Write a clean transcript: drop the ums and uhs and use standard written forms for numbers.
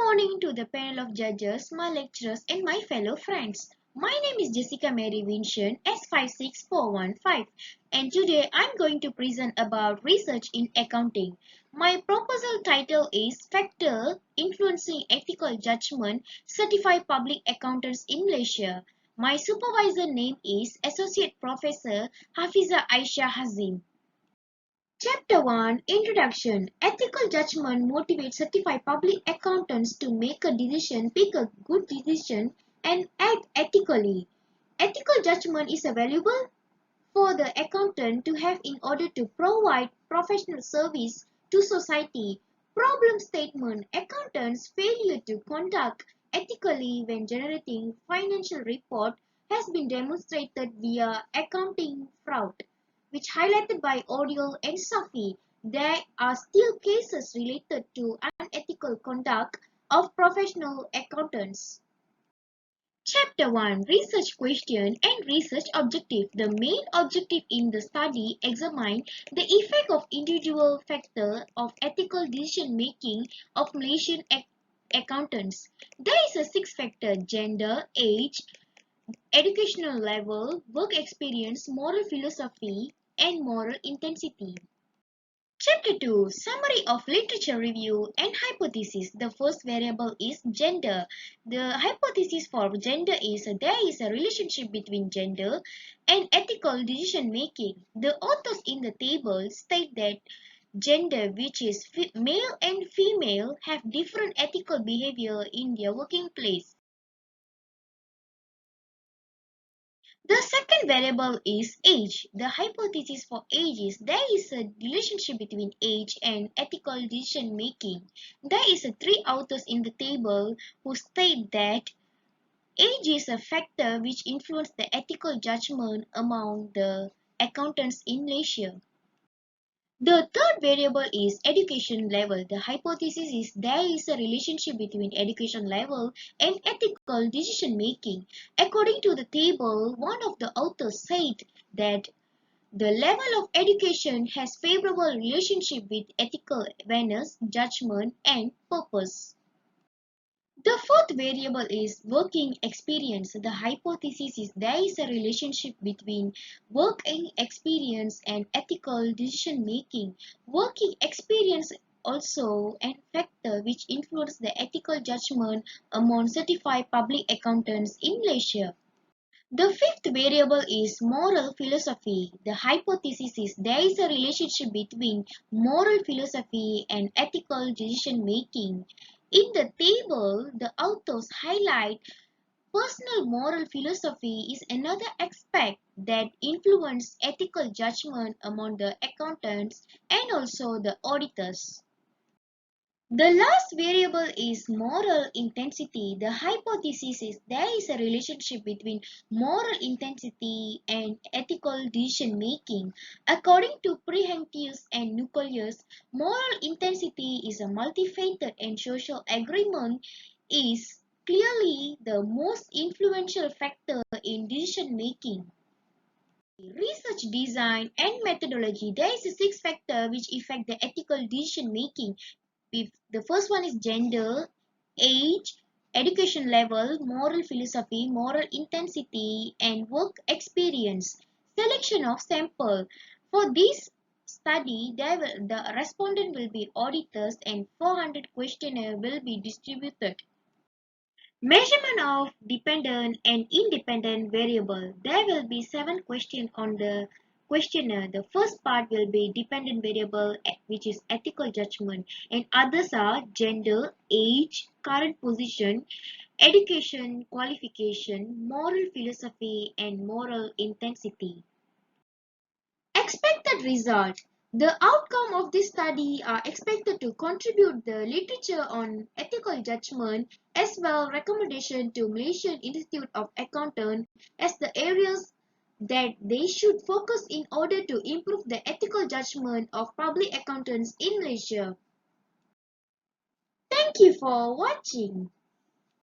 morning to the panel of judges, my lecturers and my fellow friends. My name is Jessica Mary Vincent, S56415, and today I am going to present about research in accounting. My proposal title is Factor Influencing Ethical Judgment, Certified Public Accountants in Malaysia. My supervisor name is Associate Professor Hafiza Aisha Hazim. Chapter 1 Introduction Ethical judgment motivates certified public accountants to make a decision, pick a good decision, and act ethically. Ethical judgment is valuable for the accountant to have in order to provide professional service to society. Problem statement Accountants' failure to conduct ethically when generating financial report has been demonstrated via accounting fraud, which highlighted by Oriol and Safi. There are still cases related to unethical conduct of professional accountants. Chapter 1 Research Question and Research Objective. The main objective in the study examined the effect of individual factors of ethical decision making of Malaysian accountants. There is a six factor: gender, age, educational level, work experience, moral philosophy, and moral intensity. Chapter 2 Summary of Literature Review and Hypothesis. The first variable is gender. The hypothesis for gender is there is a relationship between gender and ethical decision making. The authors in the table state that gender, which is male and female, have different ethical behavior in their working place. The second variable is age. The hypothesis for age is there is a relationship between age and ethical decision making. There is three authors in the table who state that age is a factor which influences the ethical judgment among the accountants in Malaysia. The third variable is education level. The hypothesis is there is a relationship between education level and ethical decision making. According to the table, one of the authors said that the level of education has favorable relationship with ethical awareness, judgment, and purpose. The fourth variable is working experience. The hypothesis is there is a relationship between working experience and ethical decision making. Working experience also a factor which influences the ethical judgment among certified public accountants in Malaysia. The fifth variable is moral philosophy. The hypothesis is there is a relationship between moral philosophy and ethical decision making. In the table, the authors highlight personal moral philosophy is another aspect that influences ethical judgment among the accountants and also the auditors. The last variable is moral intensity. The hypothesis is there is a relationship between moral intensity and ethical decision making. According to Prehentius and Nucleus, moral intensity is a multifaceted and social agreement is clearly the most influential factor in decision making. Research design and methodology. There is a six factor which affect the ethical decision making. If the first one is gender, age, education level, moral philosophy, moral intensity, and work experience. Selection of sample. For this study, the respondent will be auditors and 400 questionnaire will be distributed. Measurement of dependent and independent variable. There will be 7 questions on the questionnaire. The first part will be dependent variable, which is ethical judgment, and others are gender, age, current position, education, qualification, moral philosophy, and moral intensity. Expected result. The outcome of this study are expected to contribute the literature on ethical judgment as well recommendation to Malaysian Institute of Accountant as the areas that they should focus in order to improve the ethical judgment of public accountants in Malaysia. Thank you for watching.